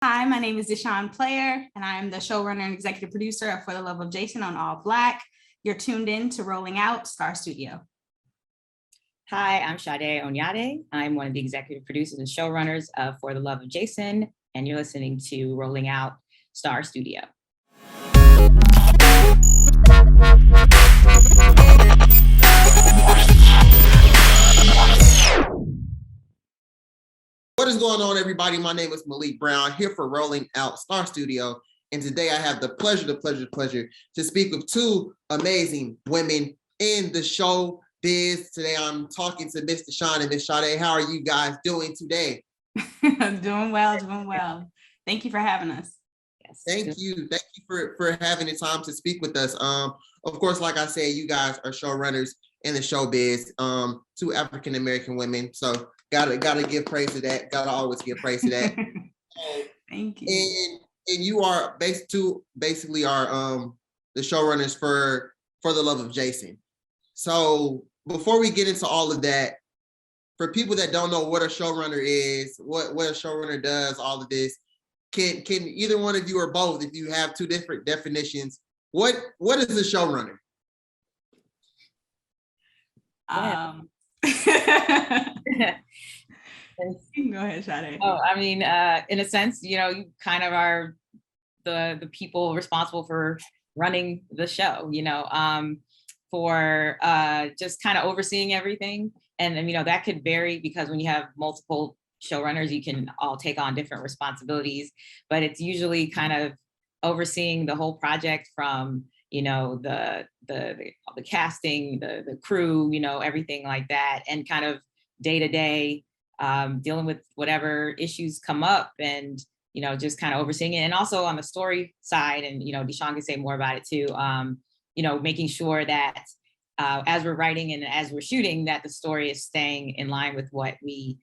Hi, my name is Deshawn Player, and I am the showrunner and executive producer of For the Love of Jason on All Black. You're tuned in to Rolling Out Star Studio. Hi, I'm Sade Oyinade. I'm one of the executive producers and showrunners of For the Love of Jason, and you're listening to Rolling Out Star Studio. What is going on, everybody? My name is Malik Brown, here for Rolling Out Star Studio. And today I have the pleasure to speak with two amazing women in the show biz. Today I'm talking to Miss Deshawn and Miss Sade. How are you guys doing today? Doing well. Thank you for having us. Yes. Thank you for having the time to speak with us. Of course, like I said, you guys are showrunners in the show biz. Two African American women. So gotta give praise to that. Gotta always give praise to that. Thank you. And you are basically are the showrunners for the Love of Jason. So before we get into all of that, for people that don't know what a showrunner is, what a showrunner does, all of this, can either one of you or both, if you have two different definitions, what is a showrunner? Go ahead, Sade. Oh, I mean, in a sense, you kind of are the people responsible for running the show, for just kind of overseeing everything. And that could vary because when you have multiple showrunners, you can all take on different responsibilities, but it's usually kind of overseeing the whole project from, the casting, the crew, everything like that, and kind of day to day dealing with whatever issues come up and, just kind of overseeing it. And also on the story side, and, Deshawn can say more about it too, making sure that as we're writing and as we're shooting, that the story is staying in line with what we,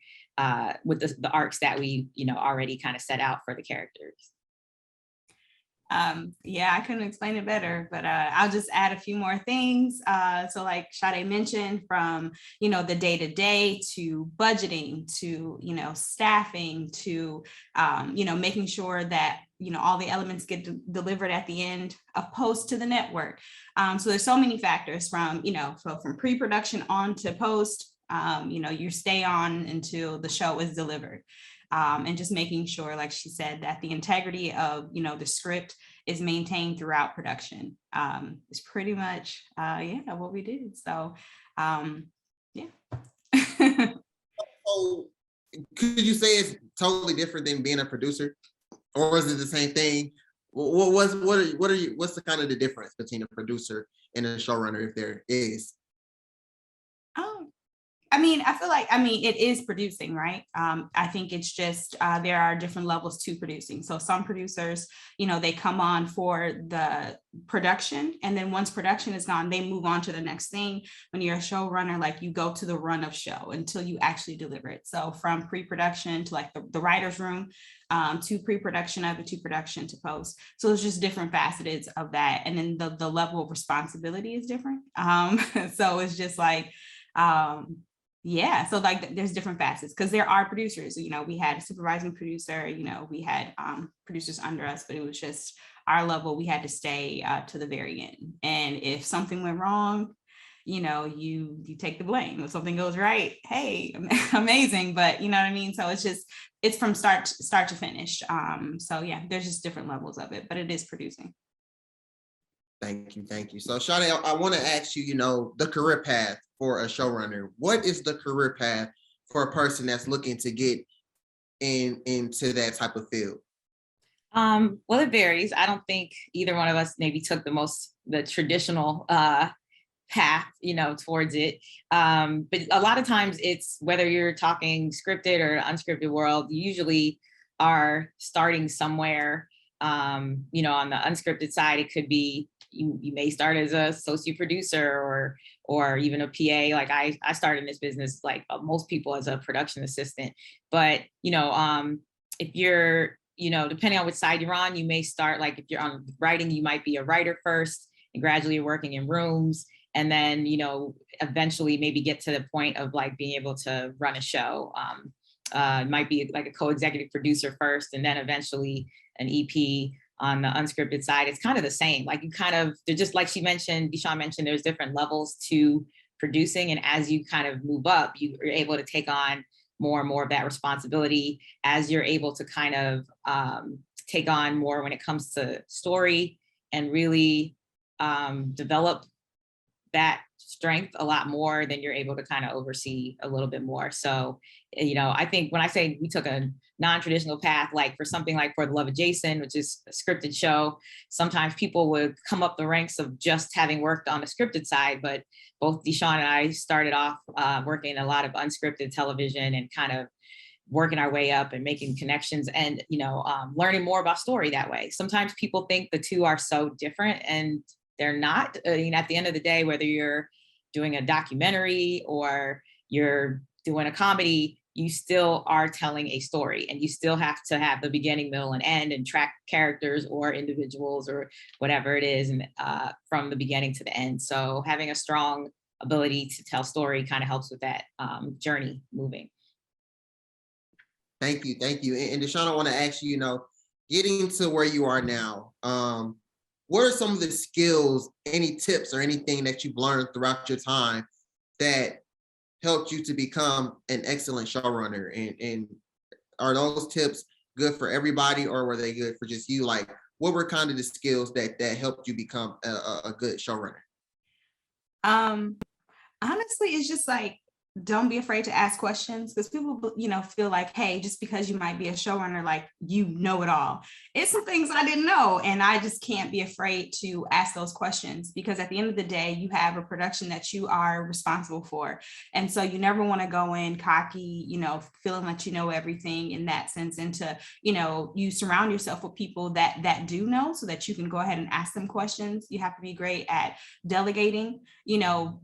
with the arcs that we, already kind of set out for the characters. Yeah, I couldn't explain it better, but I'll just add a few more things. So like Sade mentioned, from, the day-to-day to budgeting to, staffing to, making sure that, all the elements get delivered at the end of post to the network. So there's so many factors from, from pre-production on to post, you stay on until the show is delivered. And just making sure, like she said, that the integrity of, the script is maintained throughout production. It's pretty much, what we did. So, yeah. So, could you say it's totally different than being a producer, or is it the same thing? What's the kind of the difference between a producer and a showrunner, if there is? I feel like, it is producing, right? I think it's just, there are different levels to producing. So some producers, they come on for the production, and then once production is gone, they move on to the next thing. When you're a showrunner, like, you go to the run of show until you actually deliver it. So from pre-production to like the writer's room, to pre-production of it, to production, to post. So it's just different facets of that. And then the level of responsibility is different. So it's just like, yeah, so like there's different facets because there are producers, we had a supervising producer, we had producers under us, but it was just our level. We had to stay to the very end. And if something went wrong, you take the blame. If something goes right, hey, amazing. But you know what I mean? So it's from start to finish. So yeah, there's just different levels of it, but it is producing. Thank you. So Sade, I want to ask you, the career path for a showrunner. What is the career path for a person that's looking to get into that type of field? Well, it varies. I don't think either one of us maybe took the traditional path, towards it. But a lot of times it's whether you're talking scripted or unscripted world, you usually are starting somewhere. On the unscripted side, it could be you may start as a associate producer or even a PA. Like I started in this business like most people as a production assistant. But if you're depending on which side you're on, you may start, like if you're on writing, you might be a writer first and gradually working in rooms, and then eventually maybe get to the point of like being able to run a show. might be like a co-executive producer first, and then eventually an EP on the unscripted side. It's kind of the same. Like they're just like Deshawn mentioned, there's different levels to producing. And as you kind of move up, you are able to take on more and more of that responsibility as you're able to kind of take on more when it comes to story and really develop that strength a lot more, than you're able to kind of oversee a little bit more. So, I think when I say we took a non-traditional path, like for something like For the Love of Jason, which is a scripted show, sometimes people would come up the ranks of just having worked on the scripted side, but both Deshawn and I started off working a lot of unscripted television and kind of working our way up and making connections and, learning more about story that way. Sometimes people think the two are so different, and they're not. At the end of the day, whether you're doing a documentary or you're doing a comedy, you still are telling a story, and you still have to have the beginning, middle, and end, and track characters or individuals or whatever it is, and from the beginning to the end. So having a strong ability to tell story kind of helps with that journey moving. Thank you. And Deshawn, I want to ask you, getting to where you are now, what are some of the skills, any tips or anything that you've learned throughout your time that helped you to become an excellent showrunner? And are those tips good for everybody, or were they good for just you? Like, what were kind of the skills that helped you become a good showrunner? Honestly, it's just like, don't be afraid to ask questions, because people, feel like, hey, just because you might be a showrunner, like you know it all. It's some things I didn't know, and I just can't be afraid to ask those questions, because at the end of the day, you have a production that you are responsible for, and so you never want to go in cocky, feeling that you know everything in that sense, and to, you surround yourself with people that do know, so that you can go ahead and ask them questions. You have to be great at delegating,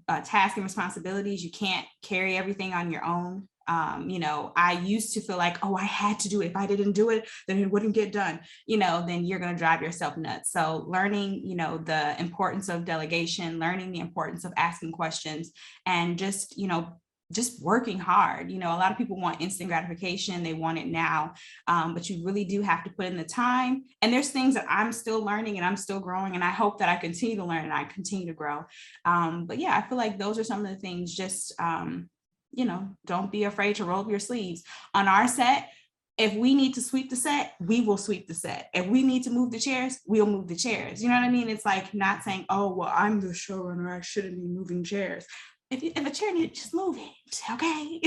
tasks and responsibilities. You can't carry everything on your own. I used to feel like, oh, I had to do it. If I didn't do it, then it wouldn't get done. Then you're going to drive yourself nuts. So learning, the importance of delegation, learning the importance of asking questions, and just working hard. A lot of people want instant gratification. They want it now. But you really do have to put in the time. And there's things that I'm still learning, and I'm still growing. And I hope that I continue to learn and I continue to grow. But yeah, I feel like those are some of the things. Just, don't be afraid to roll up your sleeves. On our set, if we need to sweep the set, we will sweep the set. If we need to move the chairs, we'll move the chairs. You know what I mean? It's like not saying, oh, well, I'm the showrunner, I shouldn't be moving chairs. If a chair needs, just move it, okay?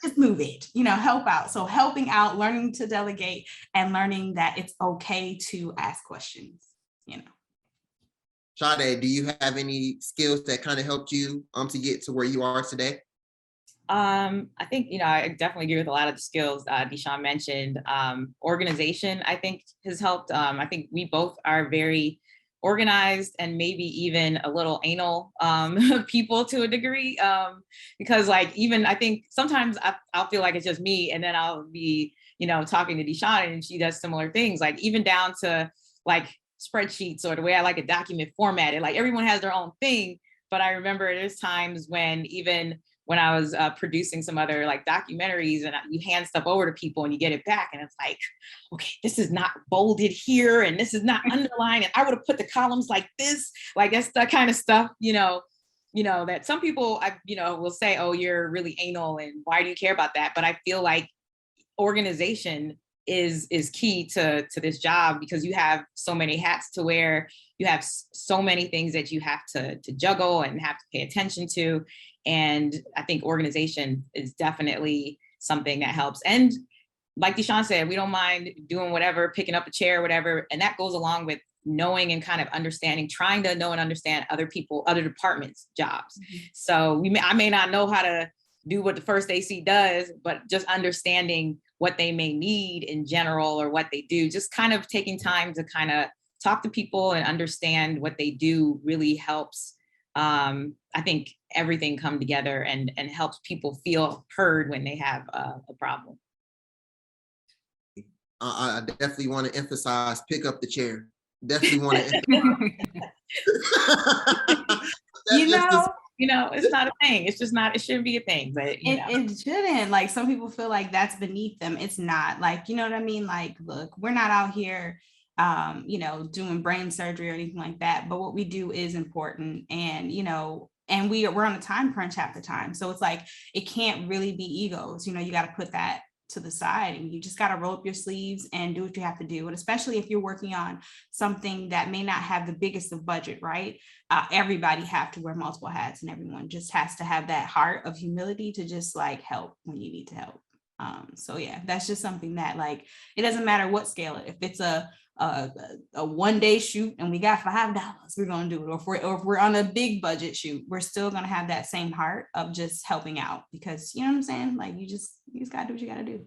Just move it, help out. So helping out, learning to delegate, and learning that it's okay to ask questions, Sade, do you have any skills that kind of helped you to get to where you are today? I think, I definitely agree with a lot of the skills Deshawn mentioned. Organization, I think, has helped. I think we both are very organized, and maybe even a little anal people to a degree, because even I think sometimes I'll feel like it's just me, and then I'll be talking to Deshawn, and she does similar things, like even down to like spreadsheets or the way I like a document formatted. Like everyone has their own thing, but I remember there's times when even when I was producing some other like documentaries, and you hand stuff over to people and you get it back, and it's like, okay, this is not bolded here, and this is not underlined, and I would have put the columns like this. Like that's the kind of stuff, that some people, will say, oh, you're really anal, and why do you care about that? But I feel like organization is key to this job, because you have so many hats to wear. You have so many things that you have to juggle and have to pay attention to. And I think organization is definitely something that helps. And like Deshawn said, we don't mind doing whatever, picking up a chair, whatever. And that goes along with knowing and kind of understanding, trying to know and understand other people, other departments' jobs. Mm-hmm. So I may not know how to do what the first AC does, but just understanding what they may need in general, or what they do, just kind of taking time to kind of talk to people and understand what they do really helps. I think everything come together and helps people feel heard when they have a problem. I definitely want to emphasize, pick up the chair. Definitely want to emphasize. it's not a thing. It's just not, it shouldn't be a thing, but it shouldn't. Like, some people feel like that's beneath them. It's not. Like, you know what I mean? Like, look, we're not out here doing brain surgery or anything like that, but what we do is important. And and we're on a time crunch half the time, so it's like it can't really be egos. You got to put that to the side, and you just got to roll up your sleeves and do what you have to do. And especially if you're working on something that may not have the biggest of budget, right? Everybody have to wear multiple hats, and everyone just has to have that heart of humility to just like help when you need to help. So yeah, that's just something that, like, it doesn't matter what scale if it's a 1-day shoot and we got $5, we're going to do it. Or if we're on a big budget shoot, we're still going to have that same heart of just helping out, because you know what I'm saying? Like, you just got to do what you got to do.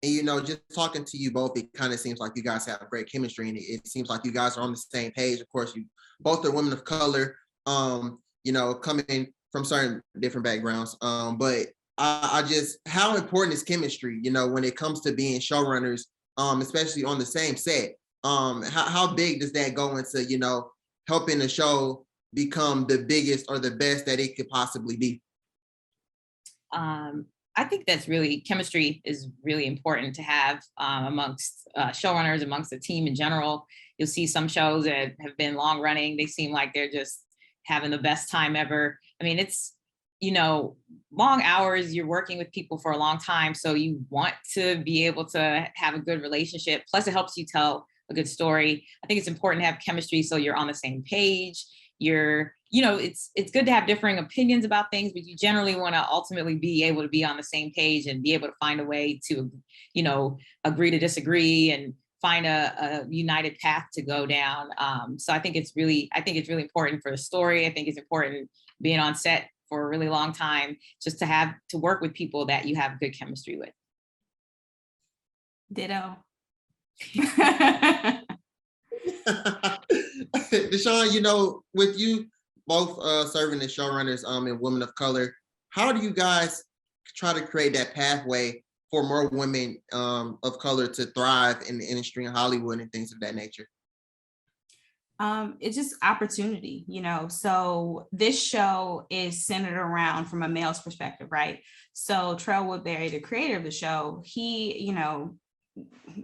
And, just talking to you both, it kind of seems like you guys have great chemistry, and it seems like you guys are on the same page. Of course, you both are women of color, coming from certain different backgrounds. But I just, how important is chemistry, when it comes to being showrunners, especially on the same set? How big does that go into, helping the show become the biggest or the best that it could possibly be? I think chemistry is really important to have amongst showrunners, amongst the team in general. You'll see some shows that have been long running. They seem like they're just having the best time ever. I mean, it's, long hours, you're working with people for a long time. So you want to be able to have a good relationship. Plus it helps you tell a good story. I think it's important to have chemistry so you're on the same page. It's good to have differing opinions about things, but you generally want to ultimately be able to be on the same page and be able to find a way to, agree to disagree and find a united path to go down. So I think it's really important for the story. I think it's important being on set for a really long time, just to work with people that you have good chemistry with. Ditto. Deshawn, with you both serving as showrunners and women of color, how do you guys try to create that pathway for more women of color to thrive in the industry in Hollywood and things of that nature? It's just opportunity, so this show is centered around from a male's perspective, right? So Trell Woodbury, the creator of the show, he,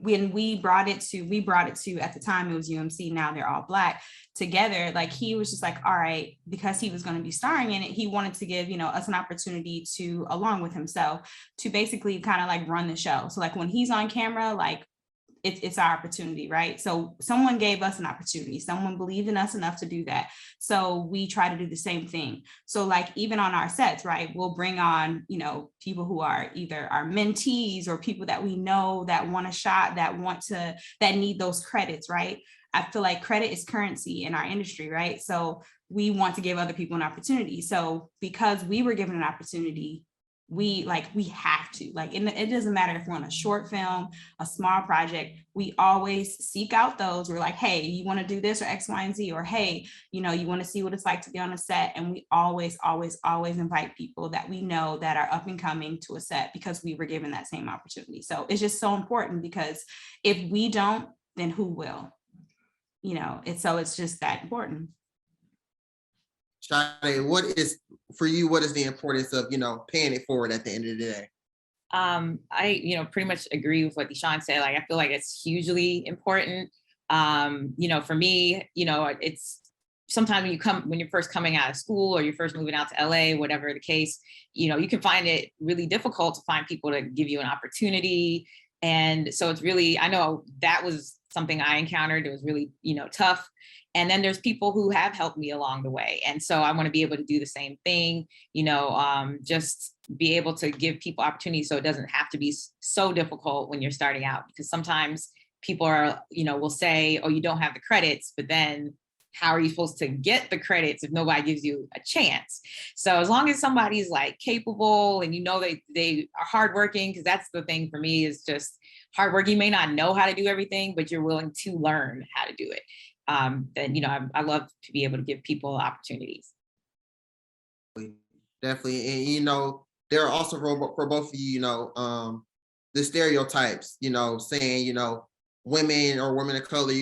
when we brought it to, at the time it was UMC, now they're all Black together, like he was just like, all right, because he was going to be starring in it, he wanted to give us an opportunity to, along with himself, to basically kind of like run the show. So like when he's on camera, like it's our opportunity, right? So someone gave us an opportunity, someone believed in us enough to do that, so we try to do the same thing. So like even on our sets, right, we'll bring on people who are either our mentees or people that we know that want a shot, that need those credits, right? I feel like credit is currency in our industry, right? So we want to give other people an opportunity. So because we were given an opportunity, we have to, it doesn't matter if we're on a short film, a small project, we always seek out those. We're like, hey, you want to do this or X, Y, and Z, or hey, you want to see what it's like to be on a set. And we always invite people that we know that are up and coming to a set because we were given that same opportunity. So it's just so important, because if we don't, then who will? It's just that important. Sade, what is the importance of, paying it forward at the end of the day? I, pretty much agree with what Deshawn said. Like, I feel like it's hugely important. For me, it's sometimes when you're first coming out of school or you're first moving out to LA, whatever the case, you can find it really difficult to find people to give you an opportunity. And so it's really, I know that was something I encountered. It was really, tough. And then there's people who have helped me along the way. And so I want to be able to do the same thing, just be able to give people opportunities so it doesn't have to be so difficult when you're starting out. Because sometimes people are, will say, oh, you don't have the credits, but then how are you supposed to get the credits if nobody gives you a chance? So as long as somebody's like capable and they are hardworking, because that's the thing for me is just hard work. You may not know how to do everything, but you're willing to learn how to do it. Then, I love to be able to give people opportunities. Definitely. And, there are also for both of you, the stereotypes, saying, women or women of color,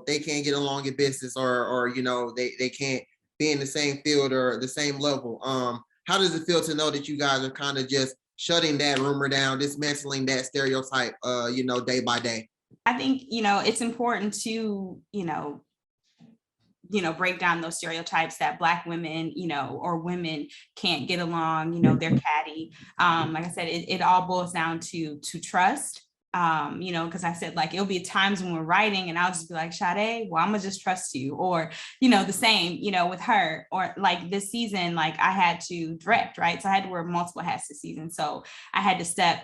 they can't get along in business or they can't be in the same field or the same level. How does it feel to know that you guys are kind of just shutting that rumor down, dismantling that stereotype, day by day? I think, it's important to, break down those stereotypes that Black women, or women can't get along, they're catty. Like I said, it all boils down to trust. Because I said, like, it'll be times when we're writing and I'll just be like, Sade, well, I'm gonna just trust you. Or, the same, with her. Or like this season, like I had to direct, right? So I had to wear multiple hats this season. So I had to step,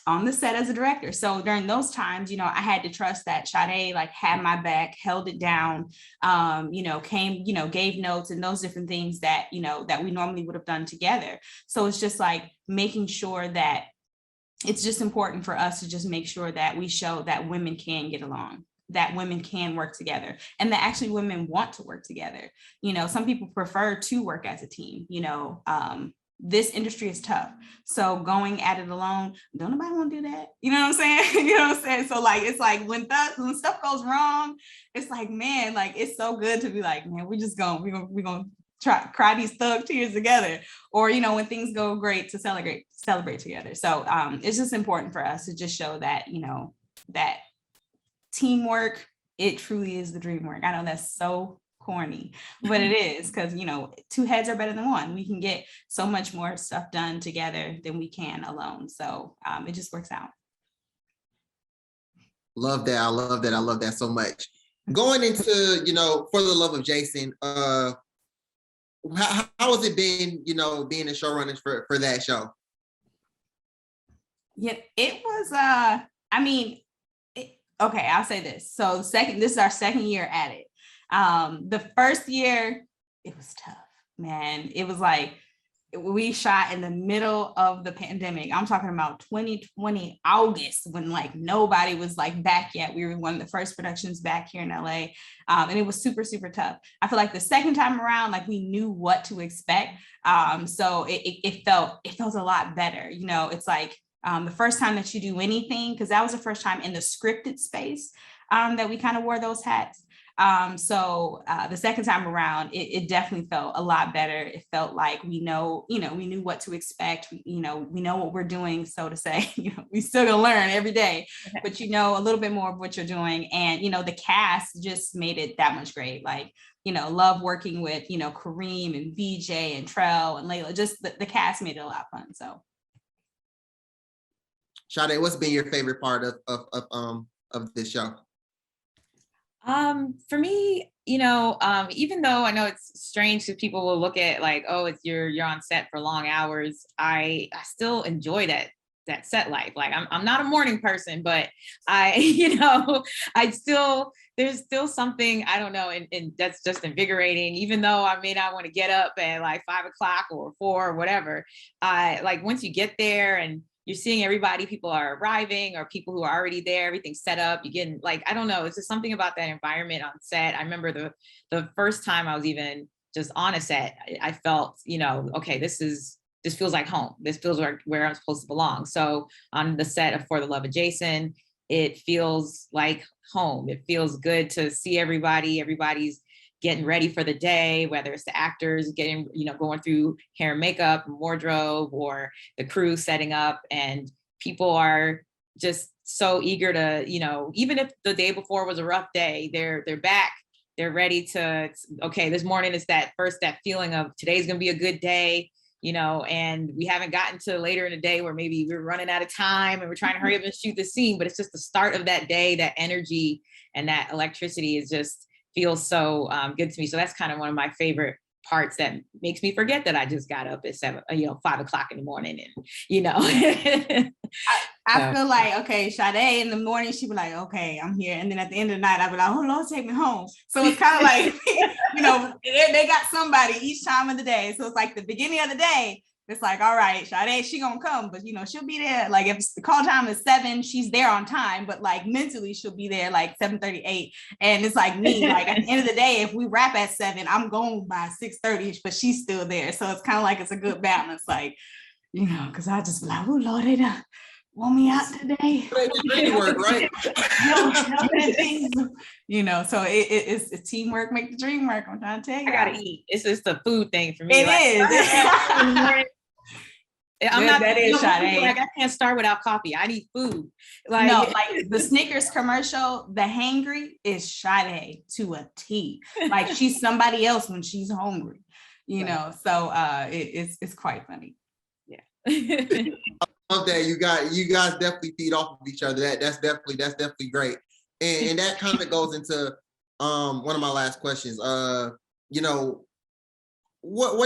on the set as a director. So during those times, I had to trust that Sade like had my back, held it down, came, gave notes and those different things that, that we normally would have done together. So it's just like making sure that it's just important for us to just make sure that we show that women can get along, that women can work together, and that actually women want to work together. Some people prefer to work as a team. This industry is tough. So going at it alone, don't nobody want to do that. You know what I'm saying? You know what I'm saying? So like, it's like when stuff goes wrong, it's like, man, like, it's so good to be like, man, we're going to cry these thug tears together. Or, when things go great, to celebrate together. So it's just important for us to just show that, that teamwork, it truly is the dream work. I know that's so corny, but it is, because two heads are better than one. We can get so much more stuff done together than we can alone. So it just works out. Love that. I love that. I love that so much. Going into, For the Love of Jason, how has it been, being a showrunner for that show? Yeah, it was, okay, I'll say this. So this is our second year at it. The first year, it was tough, man. It was like, we shot in the middle of the pandemic. I'm talking about 2020 August, when like nobody was like back yet. We were one of the first productions back here in LA. And it was super, super tough. I feel like the second time around, like we knew what to expect. So it felt a lot better. It's like the first time that you do anything, because that was the first time in the scripted space that we kind of wore those hats. So the second time around, it definitely felt a lot better. It felt like we knew what to expect. We know what we're doing, so to say. We still gonna learn every day, but a little bit more of what you're doing. And the cast just made it that much great. Like, love working with Kareem and VJ and Trell and Layla. Just the cast made it a lot of fun. So, Sade, what's been your favorite part of this show? For me, even though I know it's strange because people will look at like, oh, you're on set for long hours, I still enjoy that set life. Like I'm not a morning person, but there's still something, I don't know, and that's just invigorating, even though I may not want to get up at like 5 o'clock or 4 or whatever. Like once you get there and you're seeing everybody, people are arriving or people who are already there, everything's set up. You getting like, I don't know, it's just something about that environment on set. I remember the first time I was even just on a set, I felt, okay, this feels like home. This feels like where I'm supposed to belong. So on the set of For the Love of Jason, it feels like home. It feels good to see everybody. Everybody's getting ready for the day, whether it's the actors getting, going through hair and makeup and wardrobe, or the crew setting up, and people are just so eager to, even if the day before was a rough day, they're back, they're ready to, okay, this morning is that feeling of today's gonna be a good day, and we haven't gotten to later in the day where maybe we're running out of time and we're trying to hurry up and shoot the scene, but it's just the start of that day, that energy and that electricity is just feels so good to me. So that's kind of one of my favorite parts that makes me forget that I just got up at 5 o'clock in the morning, and I feel like, okay, Sade in the morning, she'd be like, okay, I'm here. And then at the end of the night, I'd be like, oh Lord, take me home. So it's kind of like, they got somebody each time of the day. So it's like the beginning of the day, it's like, all right, Sade, she gonna come, but she'll be there. Like if the call time is 7, she's there on time, but like mentally she'll be there like 7:38. And it's like me, like at the end of the day, if we wrap at 7, I'm going by 6:30, but she's still there. So it's kind of like it's a good balance, like, because I just be like, oh Lord, want me out today? Dream work, right? So it's teamwork make the dream work. I'm trying to tell you. I gotta eat. It's just a food thing for me. It is. I'm not that is Sade. Like I can't start without coffee. I need food. Like the Snickers commercial, the hangry is Sade to a T. Like she's somebody else when she's hungry, So it's quite funny. Yeah. Love that. You guys definitely feed off of each other. That's definitely great. And that kind of goes into one of my last questions. What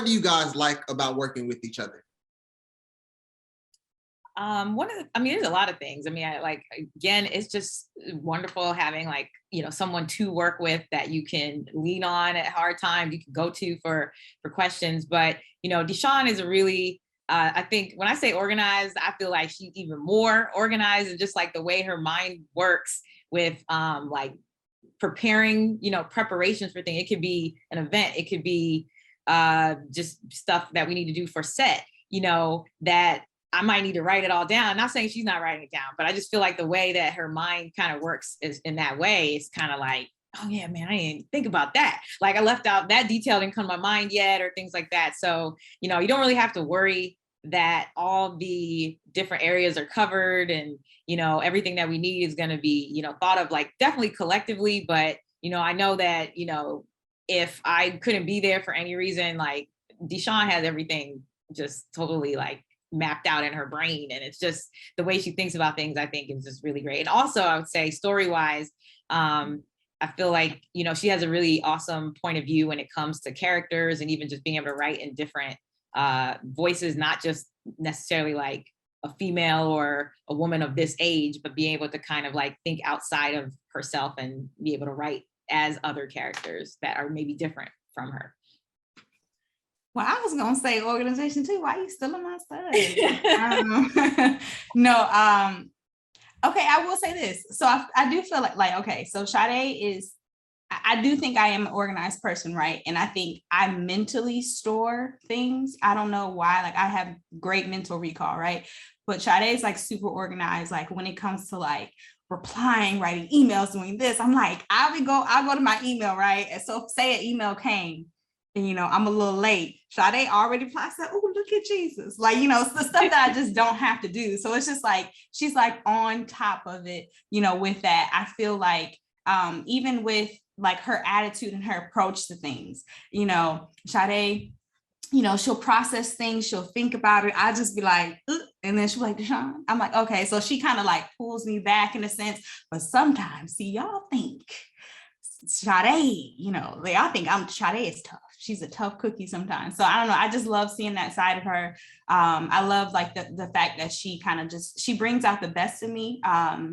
do you guys like about working with each other? There's a lot of things. It's just wonderful having someone to work with that you can lean on at hard times, you can go to for questions. But, Deshawn is a really, I think when I say organized, I feel like she's even more organized, and just like the way her mind works with preparing, preparations for things. It could be an event. It could be just stuff that we need to do for set, that I might need to write it all down. Not saying she's not writing it down, but I just feel like the way that her mind kind of works is in that way. It's kind of like, oh yeah, man, I didn't think about that. Like I left out that detail, didn't come to my mind yet, or things like that. So, you don't really have to worry that all the different areas are covered, and, everything that we need is going to be, thought of definitely collectively. But, I know that, if I couldn't be there for any reason, Deshawn has everything just totally mapped out in her brain, and it's just the way she thinks about things, I think, is just really great. And also I would say story wise, I feel like she has a really awesome point of view when it comes to characters, and even just being able to write in different voices, not just necessarily a female or a woman of this age, but being able to kind of think outside of herself and be able to write as other characters that are maybe different from her. Well, I was gonna say organization too. Why are you stealing my stuff? No. Okay, I will say this. So I do feel okay. So Sade is. I do think I am an organized person, right? And I think I mentally store things. I don't know why. I have great mental recall, right? But Sade is super organized. When it comes to replying, writing emails, doing this, I'm I'll go to my email, right? And so say an email came. And, I'm a little late. Sade already replied, said, oh, look at Jesus. It's the stuff that I just don't have to do. So it's just she's on top of it, with that. I feel even with her attitude and her approach to things, Sade, she'll process things, she'll think about it. I just be and then she'll be Deshawn. I'm okay. So she kind of pulls me back in a sense, but sometimes, see, y'all think Sade, y'all think Sade is tough. She's a tough cookie sometimes. So I don't know. I just love seeing that side of her. I love the fact that she kind of she brings out the best in me.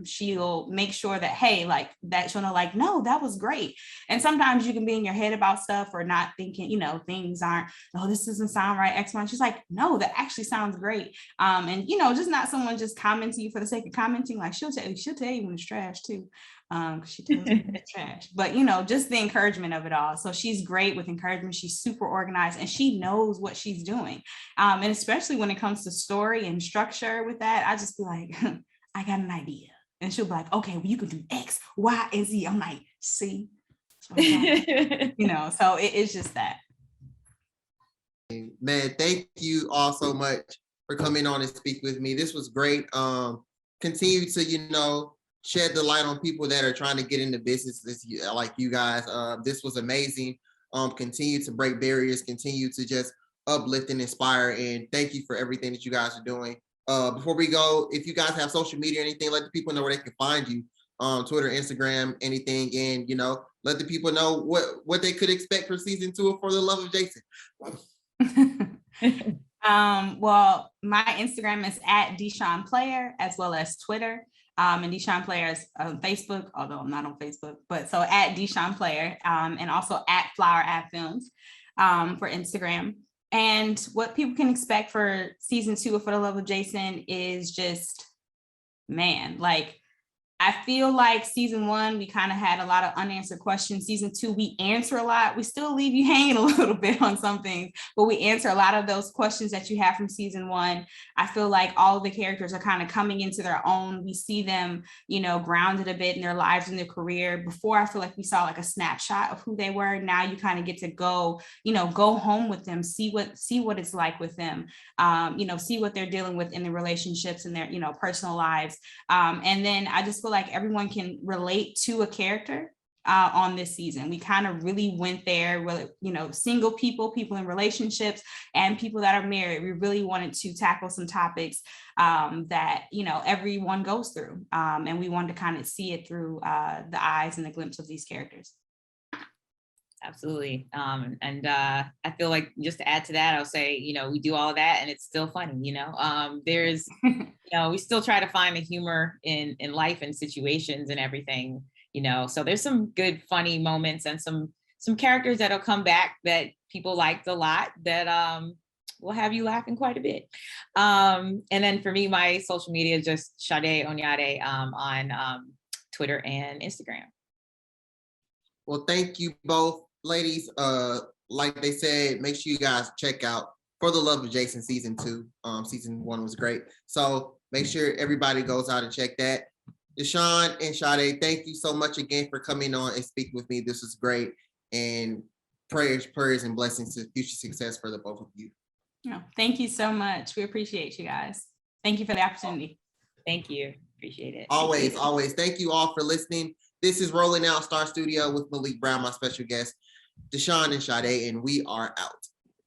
She'll make sure that, hey, that she'll know no, that was great. And sometimes you can be in your head about stuff or not thinking, things aren't, no, this doesn't sound right. X, Y. She's no, that actually sounds great. And, just not someone just commenting you for the sake of commenting. She'll tell you when it's trash too. She tells me it's trash, but just the encouragement of it all. So she's great with encouragement. She's super organized and she knows what she's doing. And especially when it comes to story and structure with that, I just be I got an idea. And she'll be okay, well, you can do X, Y, and Z. I'm see, so it's just that. Man, thank you all so much for coming on and speak with me. This was great. Continue to, shed the light on people that are trying to get into business like you guys. This was amazing. Continue to break barriers, continue to just uplift and inspire. And thank you for everything that you guys are doing. Before we go, if you guys have social media or anything, let the people know where they can find you. Twitter, Instagram, anything. And, let the people know what they could expect for season 2 of For the Love of Jason. Well, my Instagram is @Deshawn Player, as well as Twitter. And Deshawn Player is on Facebook, although I'm not on Facebook, but so @Deshawn Player, and also @Flower Films for Instagram. And what people can expect for season 2 of For the Love of Jason is just, man, I feel like season 1, we kind of had a lot of unanswered questions. Season 2, we answer a lot. We still leave you hanging a little bit on some things, but we answer a lot of those questions that you have from season 1. I feel like all of the characters are kind of coming into their own. We see them, grounded a bit in their lives and their career. Before, I feel like we saw like a snapshot of who they were. Now you kind of get to go home with them, see what it's like with them, see what they're dealing with in their relationships and their, personal lives. And then I just feel like everyone can relate to a character on this season. We kind of really went there with, single people in relationships, and people that are married. We really wanted to tackle some topics that, everyone goes through. And we wanted to kind of see it through the eyes and the glimpse of these characters. Absolutely. And I feel like, just to add to that, I'll say, we do all of that and it's still funny, there's, we still try to find the humor in life and situations and everything, so there's some good, funny moments and some characters that'll come back that people liked a lot that will have you laughing quite a bit. And then for me, my social media is just Sade Oyinade on Twitter and Instagram. Well, thank you both, ladies. Like they said, make sure you guys check out For the Love of Jason season 2. Season 1 was great. So make sure everybody goes out and check that. Deshawn and Sade, thank you so much again for coming on and speaking with me. This was great. And prayers, and blessings to future success for the both of you. Thank you so much. We appreciate you guys. Thank you for the opportunity. Thank you. Appreciate it. Always. Thank you all for listening. This is Rolling Out Star Studio with Malik Brown, my special guest, Deshawn and Sade, and we are out.